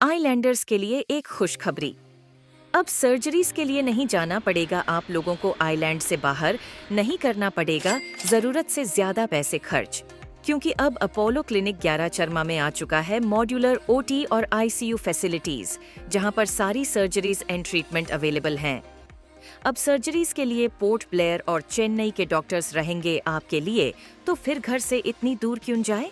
Islanders के लिए एक खुशखबरी। अब सर्जरीज के लिए नहीं जाना पड़ेगा आप लोगों को, आइलैंड से बाहर नहीं करना पड़ेगा जरूरत से ज्यादा पैसे खर्च, क्योंकि अब अपोलो क्लिनिक 11 चरमा में आ चुका है मॉड्यूलर ओटी और आईसीयू फैसिलिटीज, जहां पर सारी सर्जरीज एंड ट्रीटमेंट अवेलेबल हैं। अब सर्जरीज के लिए पोर्ट ब्लेयर और चेन्नई के डॉक्टर्स रहेंगे आपके लिए, तो फिर घर से इतनी दूर क्यों जाए।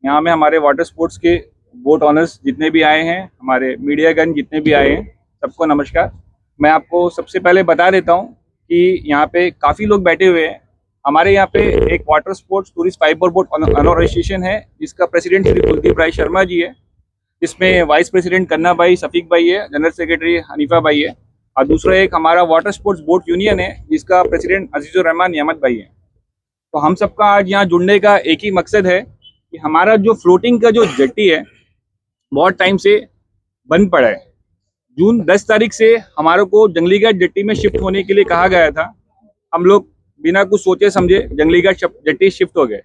यहाँ में हमारे वाटर स्पोर्ट्स के बोट ऑनर्स जितने भी आए हैं, हमारे मीडियागन जितने भी आए हैं, सबको नमस्कार। मैं आपको सबसे पहले बता देता हूँ कि यहाँ पे काफ़ी लोग बैठे हुए हैं। हमारे यहाँ पे एक water sports tourist fibre boat organisation है, जिसका प्रेसिडेंट श्री कुलदीप राय शर्मा जी है। इसमें वाइस प्रेसिडेंट कन्ना भाई सफीक भाई है, जनरल सेक्रेटरी हनीफा भाई है, और दूसरा एक हमारा वाटर स्पोर्ट्स बोट यूनियन है, जिसका प्रेसिडेंट अजीजुर रहमान नियामत भाई है। तो हम सबका आज यहाँ जुड़ने का एक ही मकसद है कि हमारा जो फ्लोटिंग का जो जेट्टी है बहुत टाइम से बंद पड़ा है। जून 10 तारीख से हमारे को जंगलीघाट जेट्टी में शिफ्ट होने के लिए कहा गया था। हम लोग बिना कुछ सोचे समझे जंगलीघाट जेट्टी शिफ्ट हो गए।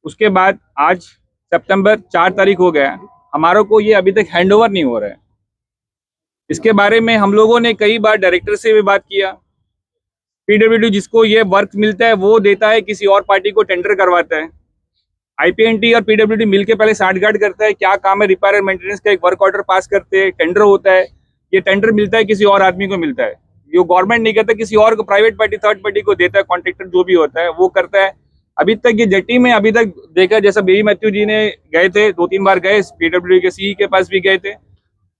उसके बाद आज सितंबर 4 तारीख हो गया, हमारे को ये अभी तक हैंडओवर नहीं हो रहा है। इसके बारे में हम लोगों ने कई बार डायरेक्टर से भी बात किया। पीडब्ल्यूडी जिसको ये वर्क मिलता है वो देता है, किसी और पार्टी को टेंडर करवाता है। आईपीएनटी और पीडब्ल्यूडी मिलके पहले साठगांठ करता है, क्या काम है, रिपेयर एंड मेंटेनेंस का एक वर्क ऑर्डर पास करते हैं, टेंडर होता है। ये टेंडर मिलता है किसी और आदमी को मिलता है, जो गवर्नमेंट नहीं करता, किसी और को, प्राइवेट पार्टी, थर्ड पार्टी को देता है। कॉन्ट्रेक्टर जो भी होता है वो करता है। अभी तक ये जेट्टी में अभी तक देखा, जैसा बेबी मैथ्यू जी ने गए थे, 2-3 बार गए, पीडब्ल्यूडी के सीई के पास भी गए थे।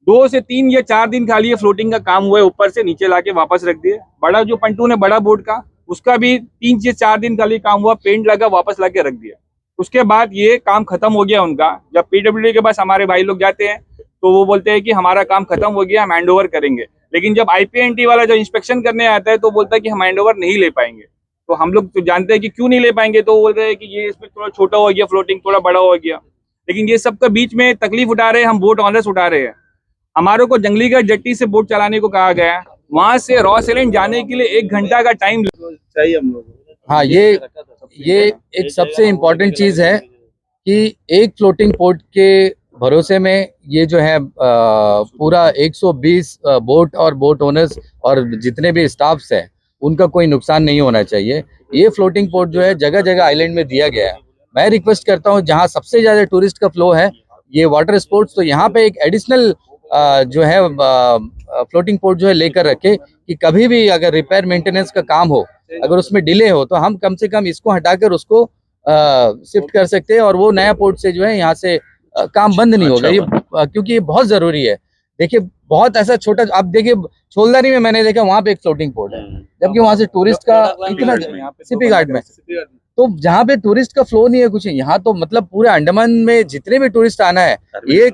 2 से 3 या 4 दिन खाली ये फ्लोटिंग का काम हुआ है, ऊपर से नीचे लाके वापस रख दिए। बड़ा जो पंटू ने बड़ा बोर्ड का, उसका भी 3 से 4 दिन खाली काम हुआ, पेंट लगा, वापस लाके रख दिया। उसके बाद ये काम खत्म हो गया उनका। जब पीडब्ल्यूडी के पास हमारे भाई लोग जाते हैं तो वो बोलते हैं कि हमारा काम खत्म हो गया, हम हैंड ओवर करेंगे। लेकिन जब आईपीएनटी वाला जो इंस्पेक्शन करने आता है तो बोलता है कि हम हैंड ओवर नहीं ले पाएंगे। तो हम लोग तो जानते हैं कि क्यों नहीं ले पाएंगे, तो वो बोलते हैं कि ये इसमें थोड़ा छोटा हो गया, फ्लोटिंग थोड़ा बड़ा हो गया। लेकिन ये सबका बीच में तकलीफ उठा रहे हैं, हम बोट ऑनर्स उठा रहे हैं। हमारे को जंगलीघाट जेट्टी से बोट चलाने को कहा गया, वहां से रॉस आइलैंड जाने के लिए 1 घंटा का टाइम चाहिए हम लोग। हाँ, ये एक सबसे इम्पोर्टेंट चीज है कि एक फ्लोटिंग पोर्ट के भरोसे में ये जो है पूरा 120 बोट और बोट ओनर्स और जितने भी स्टाफ्स हैं उनका कोई नुकसान नहीं होना चाहिए। ये फ्लोटिंग पोर्ट जो है जगह जगह आइलैंड में दिया गया है। मैं रिक्वेस्ट करता हूँ जहाँ सबसे ज्यादा टूरिस्ट का फ्लो है ये वाटर स्पोर्ट्स, तो यहाँ पे एक एडिशनल जो है फ्लोटिंग पोर्ट जो है लेकर रखे कि कभी भी अगर रिपेयर मेंटेनेंस का काम हो, अगर उसमें डिले हो, तो हम कम से कम इसको हटाकर उसको शिफ्ट कर सकते हैं और वो नया पोर्ट से जो है यहाँ से काम बंद नहीं होगा। ये क्योंकि ये बहुत जरूरी है। देखिए बहुत ऐसा छोटा, आप देखिए छोलदारी में मैंने देखा वहां पे एक फ्लोटिंग पोर्ट है, जबकि वहां से टूरिस्ट का इतना, सीपी घाट में, तो जहाँ पे टूरिस्ट का फ्लो नहीं है कुछ, यहाँ तो मतलब पूरे अंडमान में जितने भी टूरिस्ट आना है ये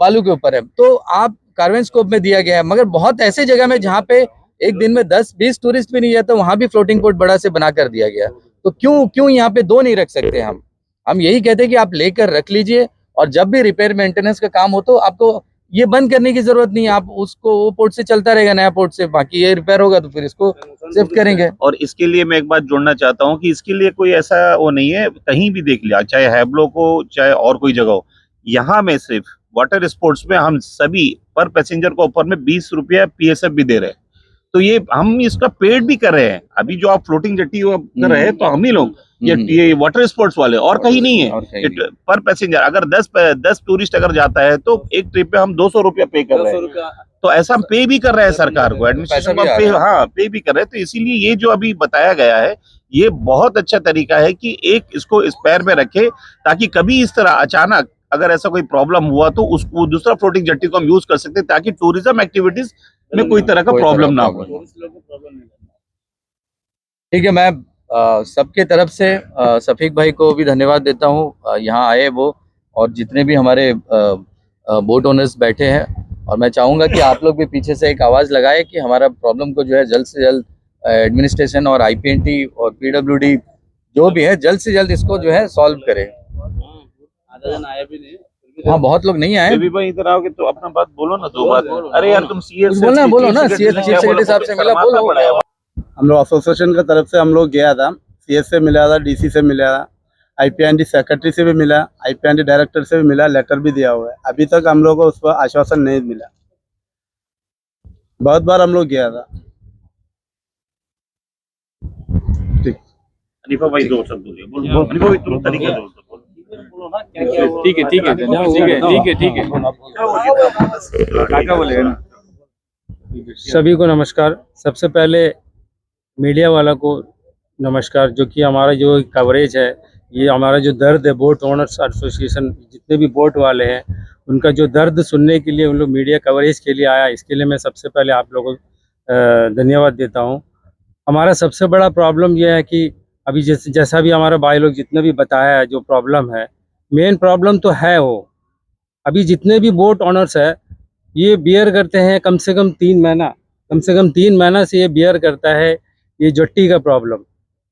बालू के ऊपर है। तो आप कार्वेन स्कोप में दिया गया है, मगर बहुत ऐसे जगह में जहाँ पे एक दिन में 10-20 टूरिस्ट भी नहीं जाते, वहां भी फ्लोटिंग पोर्ट बड़ा से बना कर दिया गया। तो क्यों यहाँ पे 2 नहीं रख सकते हम यही कहते हैं कि आप लेकर रख लीजिए, और जब भी रिपेयर मेंटेनेंस का काम हो तो आपको ये बंद करने की जरूरत नहीं है। आप उसको वो पोर्ट से चलता रहेगा, नया पोर्ट से, बाकी ये रिपेयर होगा तो फिर इसको शिफ्ट करेंगे। और इसके लिए मैं एक बात जोड़ना चाहता हूँ कि इसके लिए कोई ऐसा वो नहीं है, कहीं भी देख लिया, चाहे हैब्लो को चाहे और कोई जगह हो, यहाँ में सिर्फ वाटर स्पोर्ट्स में हम सभी पर पैसेंजर को ऊपर में 20 रुपया पीएसएफ भी दे रहे हैं। तो ये हम इसका पेड भी कर रहे हैं। अभी जो आप फ्लोटिंग जेट्टी कर रहे हैं तो हम ही लोग ये वाटर स्पोर्ट्स वाले, और कहीं नहीं है। पर पैसेंजर अगर 10 टूरिस्ट अगर जाता है तो एक ट्रिप पे हम 200 रुपया पे कर रहे हैं। तो ऐसा हम पे भी कर रहे हैं सरकार को, एडमिनिस्ट्रेशन पे भी कर रहे हैं। तो इसीलिए ये जो अभी बताया गया है ये बहुत अच्छा तरीका है कि एक इसको स्पेयर में रखे, ताकि कभी इस तरह अचानक अगर ऐसा कोई प्रॉब्लम हुआ तो उसको दूसरा फ्लोटिंग जेट्टी को हम यूज कर सकते हैं, ताकि टूरिज्म एक्टिविटीज में कोई तरह का प्रॉब्लम ना हो। ठीक है, मैं सबके तरफ से सफीक भाई को भी धन्यवाद देता हूँ। यहाँ आए वो और जितने भी हमारे बोट ओनर्स बैठे हैं, और मैं चाहूँगा कि आप लोग भी पीछे से एक आवाज़ लगाए कि हमारा प्रॉब्लम को जो है जल्द से जल्द एडमिनिस्ट्रेशन और IPNT और PWD जो भी है जल्द से जल्द इसको जो है सॉल्व करे। आधा दिन आया भी नहीं। हाँ, बहुत लोग नहीं आए। बेबी भाई इधर आओगे तो अपना बात बोलो ना, दो बात। अरे यार तुम CS कुछ बोलना है बोलो ना, चीफ सेक्रेटरी साहब से मिला बोलो। हम लोग एसोसिएशन की तरफ से हम लोग गया था, CS से मिला था, DC से मिला था, IPNT सेक्रेटरी से भी मिला, IPNT डायरेक्टर से भी मिला, लेटर भी दिया हुआ है। अभी तक हम लोग को उस पर आश्वासन नहीं मिला। बहुत बार हम लोग गया था। अनीफा भाई दो शब्द बोलिए, बोलो अनीफा भाई तुम तरीके दो शब्द बोलो। ठीक है ठीक है ठीक है ठीक है ठीक है काका बोलेगा ना। सभी को नमस्कार। सबसे पहले मीडिया वाला को नमस्कार, जो कि हमारा जो कवरेज है, ये हमारा जो दर्द है, बोट ओनर्स एसोसिएशन जितने भी बोट वाले हैं उनका जो दर्द सुनने के लिए उन लोग मीडिया कवरेज के लिए आया, इसके लिए मैं सबसे पहले आप लोगों को धन्यवाद देता हूँ। हमारा सबसे बड़ा प्रॉब्लम यह है कि अभी जैसा भी हमारा भाई लोग जितने भी बताया है, जो प्रॉब्लम है, मेन प्रॉब्लम तो है वो अभी जितने भी बोट ओनर्स है ये बियर करते हैं कम से कम 3 महीना से ये बियर करता है ये जट्टी का प्रॉब्लम।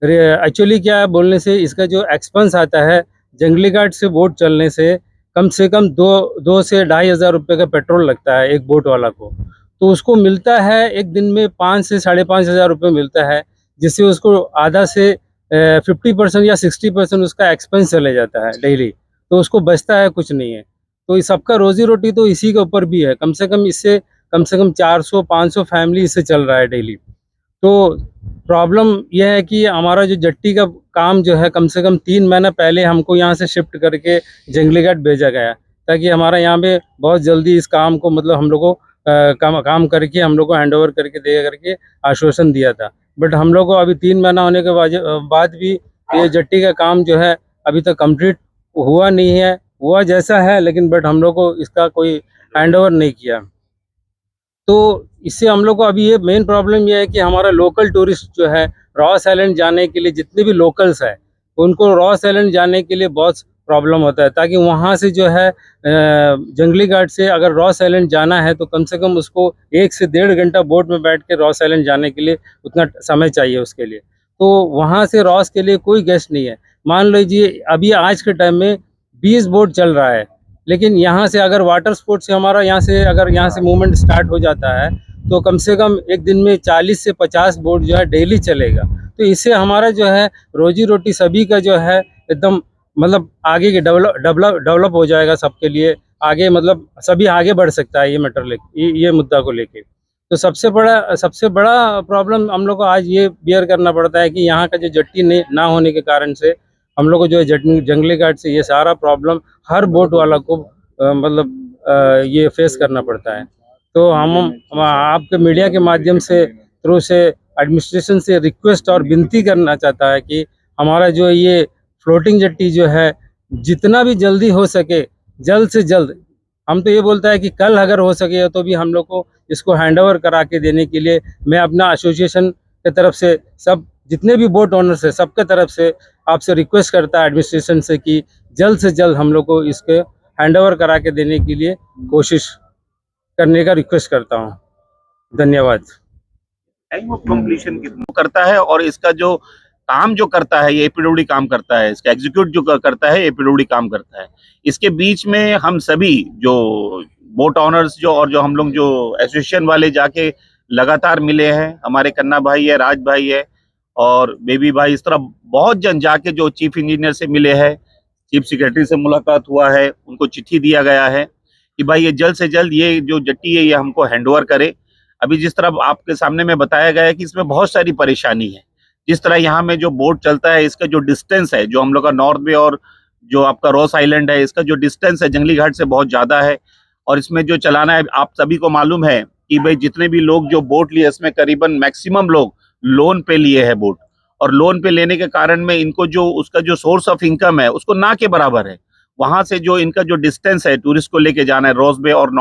एक्चुअली क्या है बोलने से, इसका जो एक्सपेंस आता है जंगली घाट से बोट चलने से कम 2 से 2,500 रुपये का पेट्रोल लगता है एक बोट वाला को। तो उसको मिलता है एक दिन में 5 से 5,500 रुपये मिलता है, जिससे उसको आधा से 50% या 60% उसका एक्सपेंस चले जाता है डेली। तो उसको बचता है कुछ नहीं है। तो इस सबका रोजी रोटी तो इसी के ऊपर भी है। कम से कम 400-500 फैमिली इससे चल रहा है डेली। तो प्रॉब्लम यह है कि हमारा जो जट्टी का काम जो है कम से कम 3 महीना पहले हमको यहाँ से शिफ्ट करके जंगली घाट भेजा गया, ताकि हमारा यहाँ पे बहुत जल्दी इस काम को मतलब हम लोग को काम करके हम लोग को हैंड ओवर करके दे करके आश्वासन दिया था। बट हम लोग को अभी 3 महीना होने के बाद भी ये जट्टी का काम जो है अभी तक कंप्लीट हुआ नहीं है। हुआ जैसा है, लेकिन बट हम लोग को इसका कोई हैंड ओवर नहीं किया। तो इससे हम लोग को अभी ये मेन प्रॉब्लम ये है कि हमारा लोकल टूरिस्ट जो है रॉस आइलैंड जाने के लिए, जितने भी लोकल्स है उनको रॉस आइलैंड जाने के लिए बहुत प्रॉब्लम होता है, ताकि वहाँ से जो है जंगली घाट से अगर रॉस आइलैंड जाना है तो कम से कम उसको 1 से 1.5 घंटा बोट में बैठ के रॉस आइलैंड जाने के लिए उतना समय चाहिए उसके लिए। तो वहाँ से रॉस के लिए कोई गेस्ट नहीं है। मान लीजिए अभी आज के टाइम में 20 बोट चल रहा है, लेकिन यहाँ से अगर वाटर स्पोर्ट्स से हमारा यहाँ से मूवमेंट स्टार्ट हो जाता है तो कम से कम एक दिन में 40 से 50 बोट जो है डेली चलेगा। तो इससे हमारा जो है रोजी रोटी सभी का जो है एकदम मतलब आगे के डेवलप हो जाएगा सबके लिए। आगे मतलब सभी आगे बढ़ सकता है ये मैटर ये मुद्दा को लेके। तो सबसे बड़ा प्रॉब्लम हम लोग को आज ये बियर करना पड़ता है कि यहाँ का जो जट्टी ना होने के कारण से हम लोग को जो है जंगली घाट से ये सारा प्रॉब्लम हर बोट वाला को ये फेस करना पड़ता है। तो हम आपके मीडिया के माध्यम से थ्रू से एडमिनिस्ट्रेशन से रिक्वेस्ट और विनती करना चाहता है कि हमारा जो ये फ्लोटिंग जट्टी जो है जितना भी जल्दी हो सके जल्द से जल्द, हम तो ये बोलता है कि कल अगर हो सके तो भी हम लोग को इसको हैंडओवर करा के देने के लिए मैं अपना एसोसिएशन के तरफ से सब जितने भी बोट ओनर्स है सबके तरफ से आपसे रिक्वेस्ट करता है एडमिनिस्ट्रेशन से कि जल्द से जल्द हम लोग को इसके हैंडओवर करा के देने के लिए कोशिश करने का रिक्वेस्ट करता हूँ। धन्यवाद। टाइम ऑफ कंप्लीशन कितना करता है और इसका जो काम जो करता है ये एपीडब्ल्यूडी काम करता है, इसका एग्जीक्यूट जो करता है एपीडब्ल्यूडी काम करता है। इसके बीच में हम सभी जो बोट ऑनर्स जो हम लोग जो एसोसिएशन वाले जाके लगातार मिले हैं, हमारे कन्ना भाई है, राज भाई है और बेबी भाई, इस तरह बहुत जन जाके जो चीफ इंजीनियर से मिले हैं, चीफ सेक्रेटरी से मुलाकात हुआ है, उनको चिट्ठी दिया गया है कि भाई ये जल्द से जल्द ये जो जट्टी है ये हमको हैंडओवर करे। अभी जिस तरह आपके सामने में बताया गया है कि इसमें बहुत सारी परेशानी है। जिस तरह यहाँ में जो बोट चलता है इसका जो डिस्टेंस है, जो हम लोग का नॉर्थ बे और जो आपका रॉस आइलैंड है, इसका जो डिस्टेंस है जंगली घाट से बहुत ज़्यादा है। और इसमें जो चलाना है, आप सभी को मालूम है कि भाई जितने भी लोग जो बोट लिए इसमें करीबन मैक्सिमम लोग लोन पे लिए है बोट, और लोन पे लेने के कारण में इनको जो उसका जो सोर्स ऑफ इनकम है उसको ना के बराबर है। वहाँ से जो इनका जो डिस्टेंस है टूरिस्ट को लेके जाना है रॉस बे और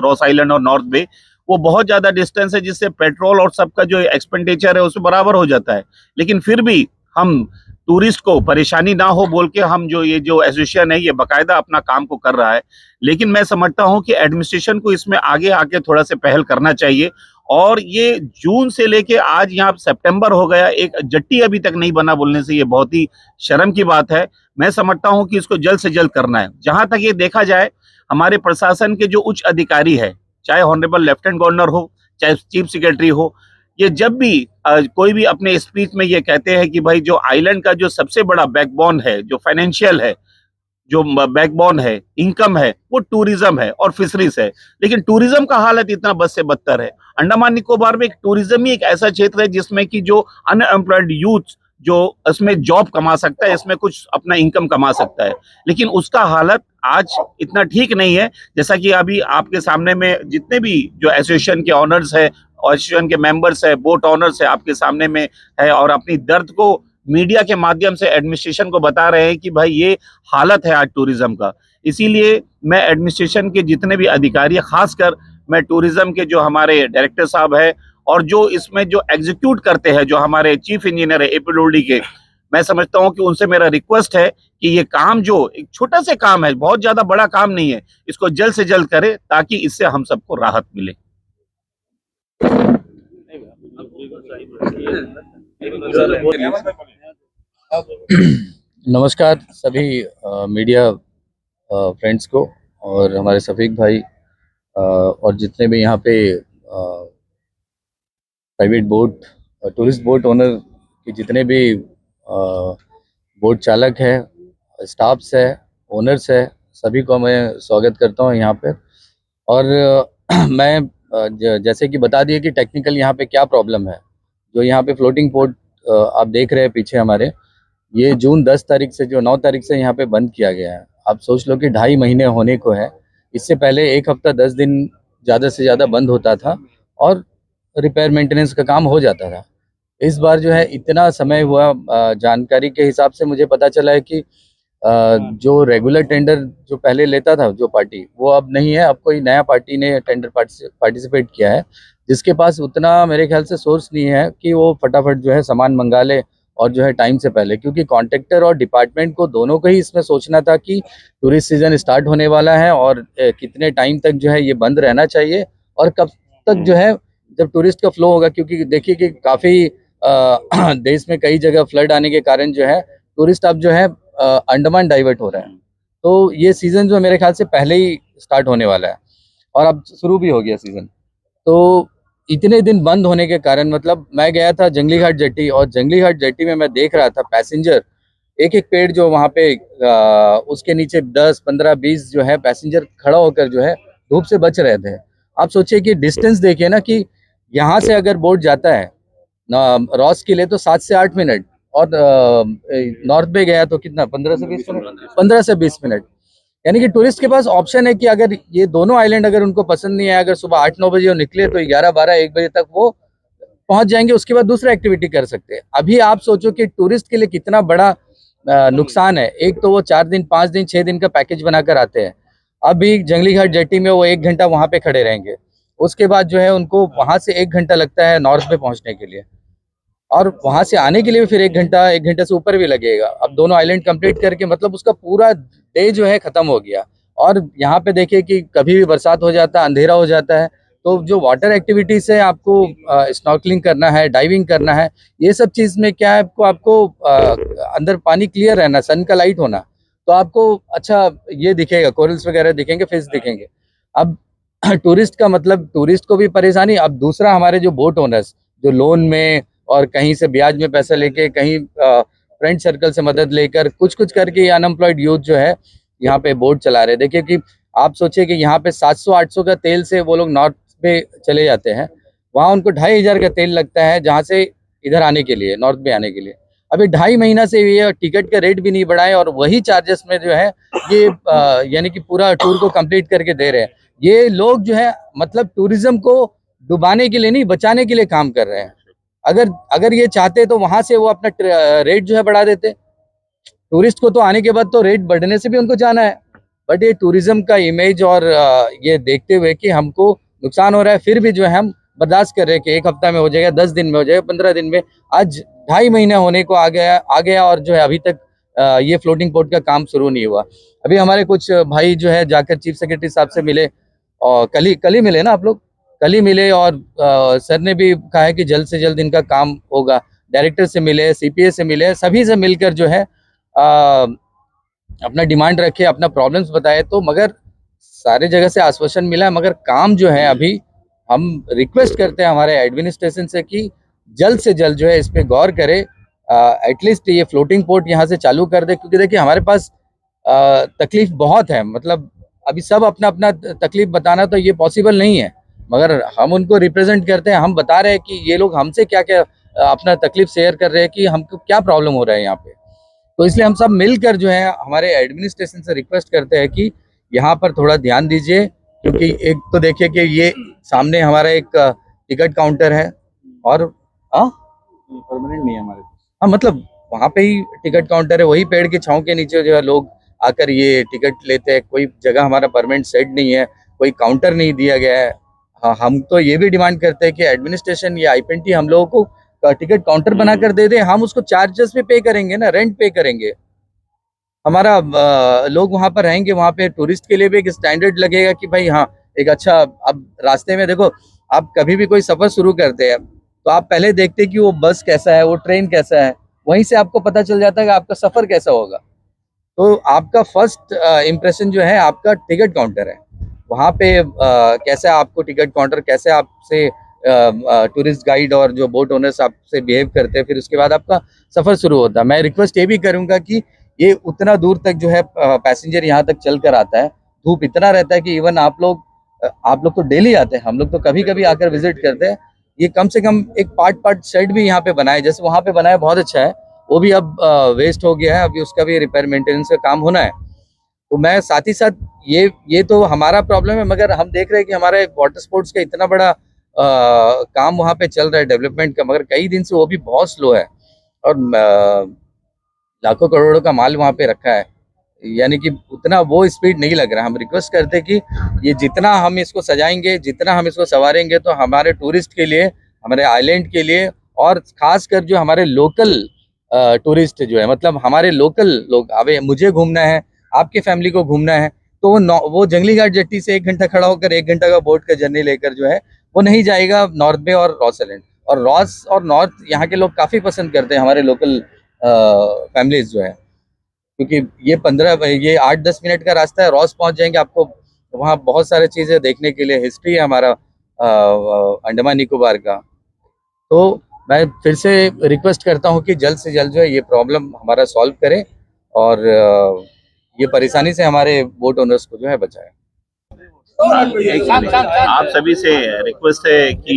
रॉस आइलैंड और नॉर्थ बे, वो बहुत ज़्यादा डिस्टेंस है, जिससे पेट्रोल और सबका जो एक्सपेंडिचर है उसमें बराबर हो जाता है। लेकिन फिर भी हम टूरिस्ट को परेशानी ना हो बोल के हम जो ये जो एसोसिएशन है ये बाकायदा अपना काम को कर रहा है। लेकिन मैं समझता हूं कि एडमिनिस्ट्रेशन को इसमें आगे आके थोड़ा सा पहल करना चाहिए। और ये जून से लेके आज यहाँ सितंबर हो गया, एक जट्टी अभी तक नहीं बना बोलने से ये बहुत ही शर्म की बात है। मैं समझता हूं कि इसको जल्द से जल्द करना है। जहां तक ये देखा जाए, हमारे प्रशासन के जो उच्च अधिकारी है, चाहे ऑनरेबल लेफ्टिनेंट गवर्नर हो, चाहे चीफ सेक्रेटरी हो, ये जब भी कोई भी अपने स्पीच में ये कहते हैं कि भाई जो आइलैंड का जो सबसे बड़ा बैकबोन है, जो फाइनेंशियल है, जो बैकबोन है, इनकम है, वो टूरिज्म है और फिशरीज है। लेकिन टूरिज्म का हालत इतना बद से बदतर है। अंडमान निकोबार में एक टूरिज्म ही एक ऐसा क्षेत्र है जिसमें कि जो अनएम्प्लॉयड यूथ जो इसमें जॉब कमा सकता है, इसमें कुछ अपना इनकम कमा सकता है, लेकिन उसका हालत आज इतना ठीक नहीं है। जैसा कि अभी आपके सामने में जितने भी जो एसोसिएशन के ऑनर्स है, एसोसिएशन के मेंबर्स है, बोट ऑनर्स है, आपके सामने में है और अपनी दर्द को मीडिया के माध्यम से एडमिनिस्ट्रेशन को बता रहे हैं कि भाई ये हालत है आज टूरिज्म का। इसीलिए मैं एडमिनिस्ट्रेशन के जितने भी अधिकारी, खासकर मैं टूरिज्म के जो हमारे डायरेक्टर साहब है और जो इसमें जो एग्जीक्यूट करते हैं, जो हमारे चीफ इंजीनियर है एपीडब्ल्यूडी के, मैं समझता हूं कि उनसे मेरा रिक्वेस्ट है कि ये काम जो एक छोटा सा काम है, बहुत ज्यादा बड़ा काम नहीं है, इसको जल्द से जल्द करे ताकि इससे हम सबको राहत मिले। नमस्कार सभी मीडिया फ्रेंड्स को और हमारे सफीक भाई और जितने भी यहाँ पे private boat, tourist boat owner के जितने भी बोट चालक है, स्टाफ्स है, ओनर्स है, सभी को मैं स्वागत करता हूँ यहाँ पे। और मैं जैसे कि बता दिए कि टेक्निकल यहाँ पे क्या प्रॉब्लम है। जो यहाँ पे फ्लोटिंग पोर्ट आप देख रहे हैं पीछे हमारे, ये जून 10 तारीख से, जो 9 तारीख से यहाँ पे बंद किया गया है। आप सोच लो कि 2.5 महीने होने को है। इससे पहले 1 हफ्ता 10 दिन ज़्यादा से ज़्यादा बंद होता था और रिपेयर मेंटेनेंस का काम हो जाता था। इस बार जो है इतना समय हुआ, जानकारी के हिसाब से मुझे पता चला है कि जो रेगुलर टेंडर जो पहले लेता था जो पार्टी, वो अब नहीं है। अब कोई नया पार्टी ने टेंडर पार्टिसिपेट किया है, जिसके पास उतना मेरे ख्याल से सोर्स नहीं है कि वो फटाफट जो है सामान मंगा ले और जो है टाइम से पहले, क्योंकि कॉन्ट्रैक्टर और डिपार्टमेंट को दोनों को ही इसमें सोचना था कि टूरिस्ट सीजन स्टार्ट होने वाला है और कितने टाइम तक जो है ये बंद रहना चाहिए और कब तक जो है जब टूरिस्ट का फ्लो होगा। क्योंकि देखिए कि काफ़ी देश में कई जगह फ्लड आने के कारण जो है टूरिस्ट अब जो है अंडमान डाइवर्ट हो रहे हैं। तो ये सीज़न जो मेरे ख्याल से पहले ही स्टार्ट होने वाला है और अब शुरू भी हो गया सीज़न। तो इतने दिन बंद होने के कारण, मतलब मैं गया था जंगली घाट जेट्टी और जंगली घाट जेट्टी में मैं देख रहा था पैसेंजर एक एक पेड़ जो वहाँ पे उसके नीचे 10, 15, 20 जो है पैसेंजर खड़ा होकर जो है धूप से बच रहे थे। आप सोचिए कि डिस्टेंस देखिए ना, कि यहाँ से अगर बोट जाता है रॉस के लिए तो 7 से 8 मिनट और नॉर्थ में गया तो कितना 15 से 20 मिनट, 15 से 20 मिनट। यानी कि टूरिस्ट के पास ऑप्शन है कि अगर ये दोनों आइलैंड अगर उनको पसंद नहीं है, अगर सुबह 8-9 बजे वो निकले तो 11, 12, 1 बजे तक वो पहुंच जाएंगे, उसके बाद दूसरा एक्टिविटी कर सकते हैं। अभी आप सोचो कि टूरिस्ट के लिए कितना बड़ा नुकसान है। एक तो वो 4 दिन, 5 दिन, 6 दिन का पैकेज बनाकर आते हैं। अभी जंगली घाट जेट्टी में वो 1 घंटा वहाँ पे खड़े रहेंगे, उसके बाद जो है उनको वहाँ से 1 घंटा लगता है नॉर्थ में पहुँचने के लिए और वहाँ से आने के लिए फिर 1 घंटा, 1 घंटे से ऊपर भी लगेगा। अब दोनों आइलैंड कंप्लीट करके मतलब उसका पूरा डे जो है खत्म हो गया। और यहाँ पे देखिए कि कभी भी बरसात हो जाता है, अंधेरा हो जाता है, तो जो वाटर एक्टिविटीज़ है, आपको स्नॉर्कलिंग करना है, डाइविंग करना है, ये सब चीज़ में क्या है, आपको अंदर पानी क्लियर रहना, सन का लाइट होना, तो आपको अच्छा ये दिखेगा, कोरल्स वगैरह दिखेंगे, फिश दिखेंगे। अब टूरिस्ट का मतलब टूरिस्ट को भी परेशानी। अब दूसरा, हमारे जो बोट ओनर्स जो लोन में और कहीं से ब्याज में पैसा लेके, कहीं फ्रेंड सर्कल से मदद लेकर, कुछ कुछ करके अनएम्प्लॉयड यूथ जो है यहाँ पे बोट चला रहे। देखिए कि आप सोचिए कि यहाँ पे 700-800 का तेल से वो लोग नॉर्थ पे चले जाते हैं, वहाँ उनको 2500 का तेल लगता है जहाँ से इधर आने के लिए, नॉर्थ में आने के लिए। अभी 2.5 महीना से ये टिकट का रेट भी नहीं बढ़ाए और वही चार्जेस में जो है ये यानी कि पूरा टूर को कंप्लीट करके दे रहे हैं। ये लोग जो है मतलब टूरिज्म को डुबाने के लिए नहीं, बचाने के लिए काम कर रहे हैं। अगर ये चाहते तो वहां से वो अपना रेट जो है बढ़ा देते। टूरिस्ट को तो आने के बाद तो रेट बढ़ने से भी उनको जाना है, बट ये टूरिज्म का इमेज और ये देखते हुए कि हमको नुकसान हो रहा है, फिर भी जो है हम बर्दाश्त कर रहे हैं कि 1 हफ्ता में हो जाएगा, 10 दिन में हो जाएगा, 15 दिन में। आज 2.5 महीना होने को आ गया और जो है अभी तक ये फ्लोटिंग पोर्ट का काम शुरू नहीं हुआ। अभी हमारे कुछ भाई जो है जाकर चीफ सेक्रेटरी साहब से मिले, और कल ही मिले ना आप लोग, कल ही मिले, और सर ने भी कहा है कि जल्द से जल्द इनका काम होगा। डायरेक्टर से मिले, सीपीए से मिले, सभी से मिलकर जो है अपना डिमांड रखे, अपना प्रॉब्लम्स बताए, तो मगर सारे जगह से आश्वासन मिला है, मगर काम जो है अभी हम रिक्वेस्ट करते हैं हमारे एडमिनिस्ट्रेशन से कि जल्द से जल्द जो है इस पे गौर करे, एटलीस्ट ये फ्लोटिंग पोर्ट यहाँ से चालू कर दे। क्योंकि देखिए हमारे पास तकलीफ बहुत है, मतलब अभी सब अपना अपना तकलीफ बताना तो ये पॉसिबल नहीं है, मगर हम उनको रिप्रेजेंट करते हैं, हम बता रहे हैं कि ये लोग हमसे क्या क्या अपना तकलीफ शेयर कर रहे हैं कि हमको क्या प्रॉब्लम हो रहा है यहाँ पे। तो इसलिए हम सब मिलकर जो है हमारे एडमिनिस्ट्रेशन से रिक्वेस्ट करते हैं कि यहाँ पर थोड़ा ध्यान दीजिए, क्योंकि एक तो देखिए कि ये सामने हमारा एक टिकट काउंटर है, और परमानेंट नहीं है हमारे पास। हाँ, मतलब वहाँ पे ही टिकट काउंटर है, वही पेड़ की छांव के नीचे जो है लोग आकर ये टिकट लेते हैं। कोई जगह हमारा परमानेंट सेट नहीं है, कोई काउंटर नहीं दिया गया है। हाँ, हम तो ये भी डिमांड करते हैं कि एडमिनिस्ट्रेशन या आईपीएनटी हम लोगों को टिकट काउंटर बनाकर दे दे, हम उसको चार्जेस पे करेंगे ना, रेंट पे करेंगे। हमारा लोग वहाँ पर रहेंगे, वहाँ पे टूरिस्ट के लिए भी एक स्टैंडर्ड लगेगा कि भाई हाँ एक अच्छा। अब रास्ते में देखो, आप कभी भी कोई सफर शुरू करते हैं तो आप पहले देखते हैं कि वो बस कैसा है, वो ट्रेन कैसा है, वहीं से आपको पता चल जाता है कि आपका सफर कैसा होगा। तो आपका फर्स्ट इम्प्रेशन जो है आपका टिकट काउंटर है, वहाँ पे कैसा आपको टिकट काउंटर, कैसे आपसे टूरिस्ट गाइड और जो बोट ओनर्स आपसे बिहेव करते हैं, फिर उसके बाद आपका सफर शुरू होता है। मैं रिक्वेस्ट ये भी करूंगा कि ये उतना दूर तक जो है पैसेंजर यहाँ तक चल कर आता है, धूप इतना रहता है कि इवन आप लोग तो डेली आते हैं, हम लोग तो कभी कभी आकर विजिट करते हैं। ये कम से कम एक पार्ट शेड भी यहाँ पे बनाए, जैसे वहाँ पे बनाया बहुत अच्छा है, वो भी अब वेस्ट हो गया है, अभी उसका भी रिपेयर मेंटेनेंस का काम होना है। तो मैं साथ ही साथ ये तो हमारा प्रॉब्लम है, मगर हम देख रहे हैं कि हमारे वाटर स्पोर्ट्स का इतना बड़ा काम वहाँ पे चल रहा है डेवलपमेंट का, मगर कई दिन से वो भी बहुत स्लो है, और लाखों करोड़ों का माल वहाँ पे रखा है, यानी कि उतना वो स्पीड नहीं लग रहा। हम रिक्वेस्ट करते हैं कि ये जितना हम इसको सजाएंगे, जितना हम इसको संवारेंगे, तो हमारे टूरिस्ट के लिए, हमारे आइलैंड के लिए, और खासकर जो हमारे लोकल टूरिस्ट जो है, मतलब हमारे लोकल लोग, अब मुझे घूमना है, आपके फैमिली को घूमना है, तो वो जंगली घाट जेट्टी से 1 घंटा खड़ा होकर 1 घंटा का बोट का जर्नी लेकर जो है वो नहीं जाएगा नॉर्थ बे और रॉस आइलैंड। और रॉस और नॉर्थ यहाँ के लोग काफ़ी पसंद करते हैं, हमारे लोकल फैमिलीज जो है, क्योंकि ये 8-10 मिनट का रास्ता है, रॉस पहुंच जाएंगे, आपको वहाँ बहुत सारी चीज़ें देखने के लिए, हिस्ट्री है हमारा अंडमान निकोबार का। तो मैं फिर से रिक्वेस्ट करता हूँ कि जल्द से जल्द जो है ये प्रॉब्लम हमारा सॉल्व करें, और ये परेशानी से हमारे बोट ओनर्स को जो है बचाएं। आप सभी से रिक्वेस्ट है कि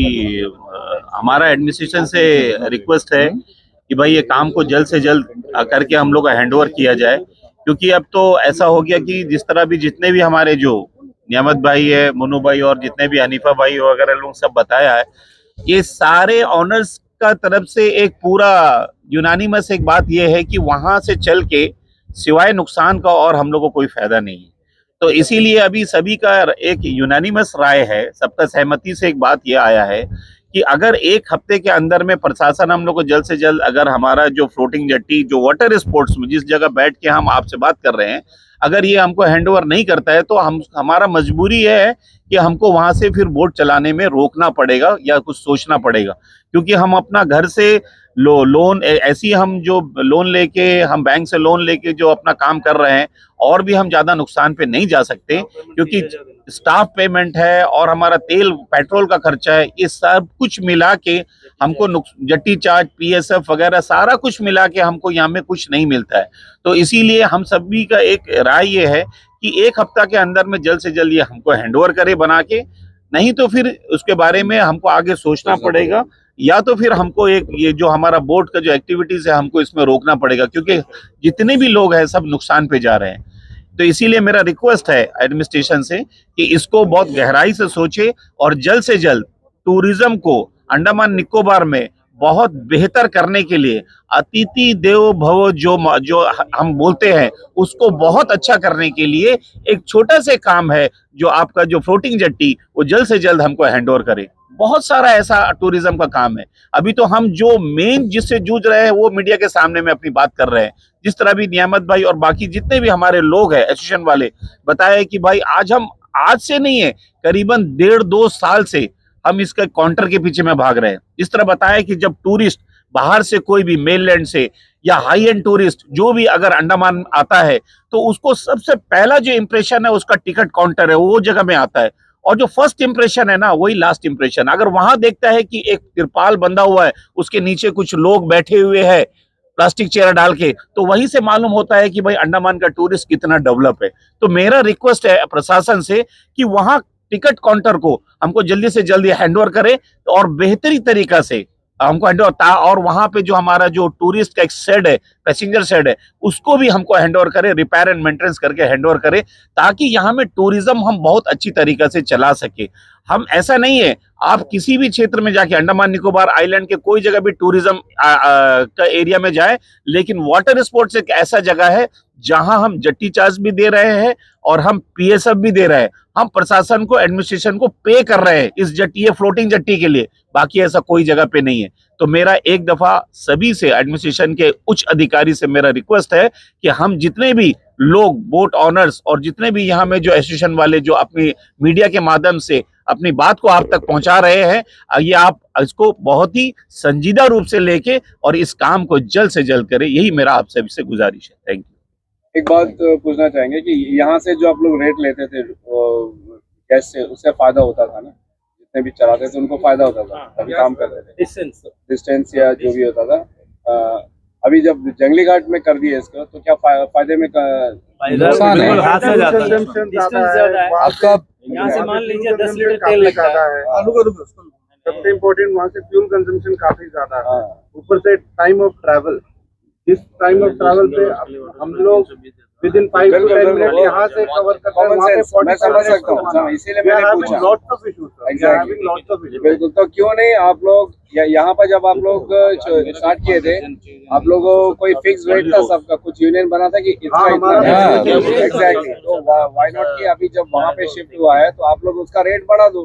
हमारा एडमिनिस्ट्रेशन से रिक्वेस्ट है कि भाई ये काम को जल्द से जल्द करके हम लोग का हैंडओवर किया जाए, क्योंकि अब तो ऐसा हो गया कि जिस तरह भी जितने भी हमारे जो नियामत भाई है, मोनू भाई, और जितने भी हनीफा भाई वगैरह लोग सब बताया है, ये सारे ऑनर्स का तरफ से एक पूरा यूनानिमस एक बात ये है कि वहां से चल के सिवाय नुकसान का और हम लोग को कोई फायदा नहीं है। तो इसीलिए अभी सभी का एक यूनानिमस राय है, सबका सहमति से एक बात ये आया है कि अगर 1 हफ्ते के अंदर में प्रशासन हम लोग को जल्द से जल्द, अगर हमारा जो फ्लोटिंग जेट्टी जो वाटर स्पोर्ट्स में जिस जगह बैठ के हम आपसे बात कर रहे हैं, अगर ये हमको हैंडओवर नहीं करता है, तो हमारा मजबूरी है कि हमको वहां से फिर बोट चलाने में रोकना पड़ेगा या कुछ सोचना पड़ेगा, क्योंकि हम अपना घर से लोन ऐसी हम जो लोन लेके, हम बैंक से लोन लेके जो अपना काम कर रहे हैं, और भी हम ज्यादा नुकसान पे नहीं जा सकते, क्योंकि स्टाफ पेमेंट है और हमारा तेल पेट्रोल का खर्चा है, ये सब कुछ मिला के हमको जट्टी चार्ज, पीएसएफ वगैरह सारा कुछ मिला के हमको यहाँ में कुछ नहीं मिलता है। तो इसीलिए हम सभी का एक राय ये है कि 1 हफ्ता के अंदर में जल्द से जल्द ये हमको हैंडओवर करे बना के, नहीं तो फिर उसके बारे में हमको आगे सोचना पड़ेगा, या तो फिर हमको एक ये जो हमारा बोट का जो एक्टिविटीज है हमको इसमें रोकना पड़ेगा, क्योंकि जितने भी लोग हैं सब नुकसान पे जा रहे हैं। तो इसीलिए मेरा रिक्वेस्ट है एडमिनिस्ट्रेशन से कि इसको बहुत गहराई से सोचे और जल्द से जल्द टूरिज्म को अंडमान निकोबार में बहुत बेहतर करने के लिए, अतिथि देवो भव जो हम बोलते हैं, उसको बहुत अच्छा करने के लिए एक छोटा से काम है, जो आपका जो फ्लोटिंग जेट्टी वो जल्द से जल्द हमको हैंडओवर करे। बहुत सारा ऐसा टूरिज्म का काम है। अभी तो हम जो मेन जिससे जूझ रहे हैं वो मीडिया के सामने में अपनी बात कर रहे हैं। जिस तरह भी नियामत भाई और बाकी जितने भी हमारे लोग हैं एसोसिएशन वाले बताए कि भाई आज से नहीं है, करीबन 1.5-2 साल से हम इसके काउंटर के पीछे में भाग रहे हैं। इस तरह बताया कि जब टूरिस्ट बाहर से कोई भी मेनलैंड से या हाई एंड टूरिस्ट जो भी अगर अंडमान आता है तो उसको सबसे पहला जो इंप्रेशन है उसका टिकट काउंटर है, वो जगह में आता है। और जो फर्स्ट इंप्रेशन है ना वही लास्ट इंप्रेशन। अगर वहां देखता है कि एक तिरपाल बंधा हुआ है, उसके नीचे कुछ लोग बैठे हुए हैं प्लास्टिक चेयर डाल के, तो वहीं से मालूम होता है कि भाई अंडमान का टूरिस्ट कितना डेवलप है। तो मेरा रिक्वेस्ट है प्रशासन से कि वहां टिकट काउंटर को हमको जल्दी से जल्दी हैंडओवर करे और बेहतरी तरीका से हमको हैंडओवर, और वहां पे जो हमारा जो टूरिस्ट का एक शेड है, पैसेंजर शेड है, उसको भी हमको हैंडओवर करे, रिपेयर एंड मेंटेनेंस करके हैंडओवर करे, ताकि यहाँ में टूरिज्म हम बहुत अच्छी तरीका से चला सके। हम ऐसा नहीं है, आप किसी भी क्षेत्र में जाके अंडमान निकोबार आइलैंड के कोई जगह भी टूरिज्म का एरिया में जाए, लेकिन वाटर स्पोर्ट्स एक ऐसा जगह है जहां हम जट्टी चार्ज भी दे रहे हैं और हम पीएसएफ भी दे रहे हैं। हम प्रशासन को, एडमिनिस्ट्रेशन को पे कर रहे हैं इस जट्टी, ये फ्लोटिंग जट्टी के लिए। बाकी ऐसा कोई जगह पे नहीं है। तो मेरा एक दफा सभी से, एडमिनिस्ट्रेशन के उच्च अधिकारी से मेरा रिक्वेस्ट है कि हम जितने भी लोग बोट ऑनर्स और जितने भी यहाँ में जो एसोसिएशन वाले जो अपनी मीडिया के माध्यम से अपनी बात को आप तक पहुंचा रहे हैं, ये आप इसको बहुत ही संजीदा रूप से लेके और इस काम को जल्द से जल्द करें, यही मेरा आप सभी से गुजारिश है। Thank you. एक बात पूछना चाहेंगे कि यहाँ से जो आप लोग रेट लेते थे गैस से, उससे फायदा होता था ना? जितने भी चलाते थे उनको फायदा होता था, तभी काम करते थे, डिस्टेंस या जो भी होता था। अभी जब जंगली घाट में कर दिए इसको, तो क्या फायदे में नुकसान है। आपका यहाँ से मान लीजिए 10 लीटर तेल लगता है। सबसे इम्पोर्टेंट वहाँ से फ्यूल कंजम्पशन काफी ज्यादा है। ऊपर से टाइम ऑफ ट्रैवल, इस टाइम ऑफ ट्रैवल पे हम लोग विद इन 5 to 10 मिनट यहाँ से कवर करते हैं। वहाँ पे मैं समझ सकता हूँ, इसीलिए मैंने पूछा। Lots of issues. बिल्कुल, तो क्यों नहीं आप लोग यहाँ पर जब आप लोग स्टार्ट किए थे, आप लोगों को कोई फिक्स रेट था सबका? कुछ यूनियन बना था कि इतना एग्जैक्टली, तो व्हाई नॉट कि अभी जब वहाँ पे शिफ्ट हुआ है तो आप लोग उसका रेट बढ़ा दो,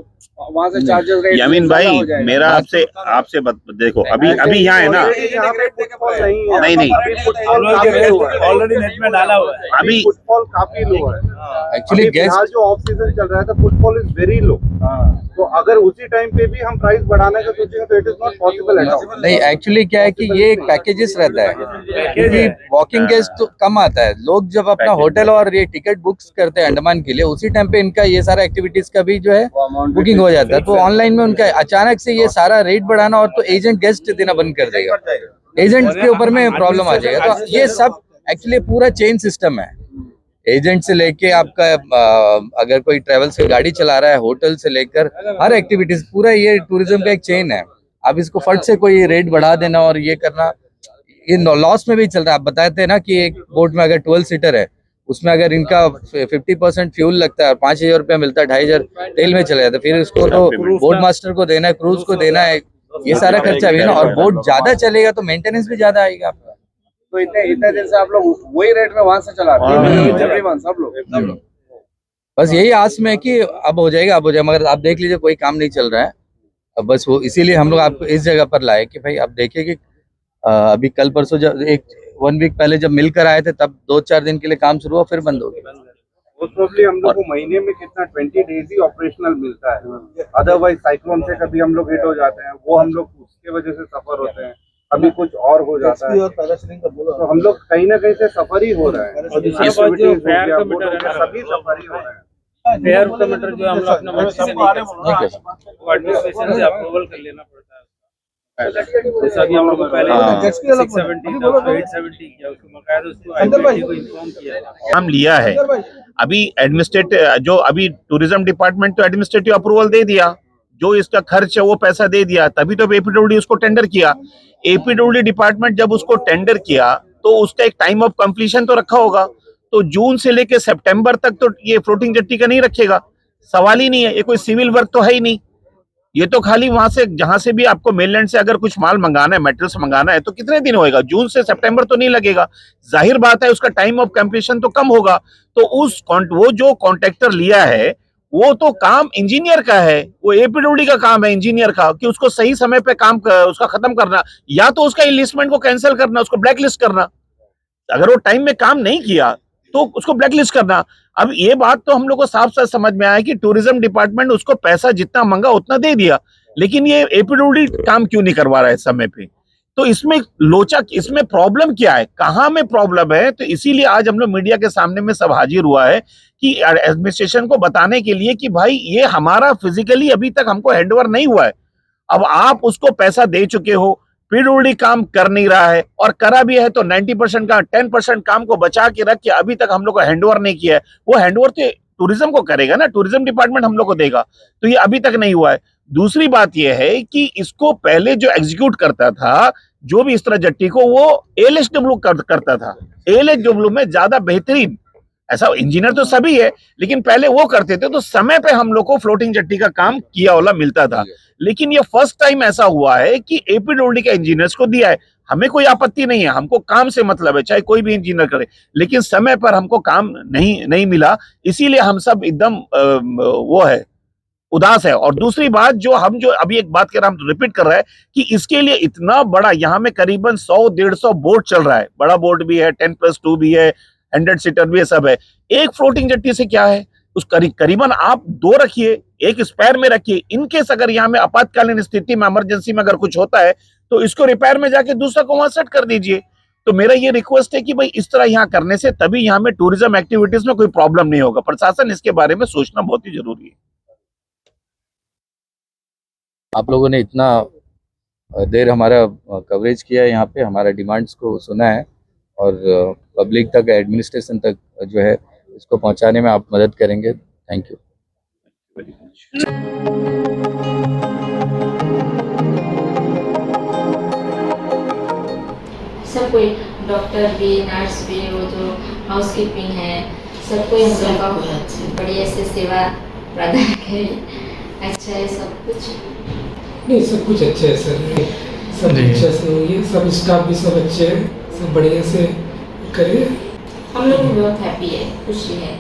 वहाँ से चार्जेस रेट। यामीन भाई, मेरा आपसे देखो, अभी यहाँ है ना, नहीं ऑलरेडी नेट में डाला हुआ है। अभी फुटफॉल काफी लो है। एक्चुअली गैस जो ऑफ सीजन चल रहा है तो फुटफॉल इज वेरी लो। तो अगर उसी टाइम पे भी हम प्राइस बढ़ाने का सोचेंगे तो it is not possible at all. नहीं, एक्चुअली क्या है कि ये एक पैकेजेस रहता है, क्योंकि वॉकिंग गेस्ट तो कम आता है। लोग जब अपना होटल और ये टिकट बुक्स करते हैं अंडमान के लिए, उसी टाइम पे इनका ये सारा एक्टिविटीज का भी जो है बुकिंग हो जाता है। तो ऑनलाइन में उनका अचानक से ये सारा रेट बढ़ाना, और तो एजेंट गेस्ट देना बंद कर देगा, एजेंट के ऊपर में प्रॉब्लम आ जाएगा। तो ये सब एक्चुअली पूरा चेन सिस्टम है, एजेंट से लेके आपका अगर कोई ट्रैवल से गाड़ी चला रहा है, होटल से लेकर हर एक्टिविटीज, पूरा ये टूरिज्म का एक चेन है। अब इसको फट से कोई रेट बढ़ा देना और ये करना, ये लॉस में भी चल रहा है। आप बताते हैं ना कि एक बोट में अगर 12 सीटर है, उसमें अगर इनका 50% फ्यूल लगता है और 5,000 रुपया मिलता है, 2,500 तेल में चला जाता है। फिर उसको तो बोट मास्टर को देना है, क्रूज को देना है, ये सारा खर्चा भी है ना। और बोट ज्यादा चलेगा तो मेंटेनेंस भी ज्यादा आएगा आपका। तो इतने दिन से आप लोग वही रेट में वहाँ से चला रहे हैं सब लोग? बस यही आस में है कि अब हो जाएगा, मगर आप देख लीजिए कोई काम नहीं चल रहा है। अब बस वो इसीलिए हम लोग आपको इस जगह पर लाए कि भाई आप देखिए कि अभी कल परसों जब 1 वीक पहले जब मिलकर आए थे, तब 2-4 दिन के लिए काम शुरू हुआ, फिर बंद हो गया। मोस्ट प्रोबब्ली हम लोग को महीने में कितना 20 डेज ही ऑपरेशनल मिलता है। अदरवाइज साइक्लोन से कभी हम लोग हिट हो जाते हैं, वो हम लोग उसके वजह से सफर होते हैं। अभी कुछ और हो जाता है तो हम लोग कहीं ना कहीं से सफर ही हो रहा है। और दूसरी बात जो फेयर का मीटर है, सभी सफर ही हो रहा है। फेयर का मीटर जो हम लोग अपना मर्जी से नहीं कर सकते, वो एडमिनिस्ट्रेशन से अप्रूवल कर लेना पड़ता है। जैसा कि हम लोग पहले 670 था, 870 किया, उसको बकायदा उसको आईपीडी को इन्फॉर्म किया था, काम लिया है। अभी एडमिनिस्ट्रेटिव जो अभी टूरिज्म डिपार्टमेंट तो एडमिनिस्ट्रेटिव अप्रूवल दे दिया, जो इसका खर्च है वो पैसा दे दिया, तभी तो एपीडब्ल्यूडी उसको टेंडर किया। एपीडब्ल्यूडी डिपार्टमेंट जब उसको टेंडर किया तो उसका एक टाइम ऑफ कंप्लीशन तो रखा होगा। तो जून से लेके सितंबर तक तो ये फ्लोटिंग जट्टी का नहीं रखेगा, सवाल ही नहीं है। ये कोई सिविल वर्क तो है ही नहीं, ये तो खाली वहां से जहां से भी आपको मेनलैंड से अगर कुछ माल मंगाना है, मटेरियल्स मंगाना है, तो कितने दिन होएगा? जून से सितंबर तो नहीं लगेगा, जाहिर बात है उसका टाइम ऑफ कंप्लीशन तो कम होगा। तो वो जो कॉन्ट्रैक्टर लिया है वो तो काम इंजीनियर का है, वो एपीडब्ल्यूडी का काम है इंजीनियर का, कि उसको सही समय पे काम उसका खत्म करना, या तो उसका इनलिस्टमेंट को कैंसिल करना, उसको ब्लैकलिस्ट करना। अगर वो टाइम में काम नहीं किया तो उसको ब्लैकलिस्ट करना। अब ये बात तो हम लोग को साफ साफ समझ में आया कि टूरिज्म डिपार्टमेंट उसको पैसा जितना मांगा उतना दे दिया, लेकिन ये एपीडब्ल्यूडी काम क्यों नहीं करवा रहा है समय पे? तो इसमें लोचा, इसमें प्रॉब्लम क्या है, कहाँ में प्रॉब्लम है? तो इसीलिए आज हम लोग मीडिया के सामने में सब हाजिर हुआ है कि एडमिनिस्ट्रेशन को बताने के लिए कि भाई ये हमारा फिजिकली अभी तक हमको हैंडओवर नहीं हुआ है। अब आप उसको पैसा दे चुके हो, पीडब्ल्यूडी काम कर नहीं रहा है, और करा भी है तो 90% का 10% काम को बचा के रख के अभी तक हम लोग को हैंडओवर नहीं किया है। वो हैंडओवर तो टूरिज्म को करेगा ना, टूरिज्म डिपार्टमेंट हम लोग को देगा, तो ये अभी तक नहीं हुआ है। दूसरी बात यह है कि इसको पहले जो एग्जीक्यूट करता था, जो भी इस तरह जट्टी को, वो एलएसडब्ल्यू करता था। एलएसडब्ल्यू में ज्यादा बेहतरीन, ऐसा इंजीनियर तो सभी है, लेकिन पहले वो करते थे तो समय पे हम लोग को फ्लोटिंग जट्टी का काम किया वाला मिलता था। लेकिन ये फर्स्ट टाइम ऐसा हुआ है कि एपीडब्ल्यूडी के इंजीनियर्स को दिया है। हमें कोई आपत्ति नहीं है, हमको काम से मतलब है, चाहे कोई भी इंजीनियर करे, लेकिन समय पर हमको काम नहीं मिला, इसीलिए हम सब एकदम वो है, उदास है। और दूसरी बात जो अभी एक बात कर रहा, हम रिपीट कर रहे हैं कि इसके लिए इतना बड़ा, यहाँ में करीबन 100-150 बोट चल रहा है, बड़ा बोट भी है, 10+2 भी है, 100 सीटर भी है, सब है। एक फ्लोटिंग जट्टी से क्या है, उस करीबन आप 2 रखिए, एक स्पेयर में रखिए। इनकेस अगर यहाँ में आपातकालीन स्थिति में, इमरजेंसी में अगर कुछ होता है तो इसको रिपेयर में जाके दूसरा को वहां सेट कर दीजिए। तो मेरा ये रिक्वेस्ट है कि भाई इस तरह यहाँ करने से तभी यहाँ में टूरिज्म एक्टिविटीज में कोई प्रॉब्लम नहीं होगा। प्रशासन इसके बारे में सोचना बहुत ही जरूरी है। आप लोगों ने इतना देर हमारा कवरेज किया है, यहाँ पे हमारा डिमांड्स को सुना है, और पब्लिक तक, एडमिनिस्ट्रेशन तक जो है इसको पहुंचाने में आप मदद करेंगे। Thank you. सब कोई, डॉक्टर भी, नर्स भी, वो जो हाउसकीपिंग है, सब कोई हम लोग का बढ़िया से सेवा प्रदान है। अच्छा है सब कुछ? नहीं, सब कुछ अच्छा है सर, सब अच्छा से हुई है, सब स्टाफ भी सब अच्छे हैं, सब बढ़िया से करिए। हम लोग बहुत हैप्पी है, खुशी है।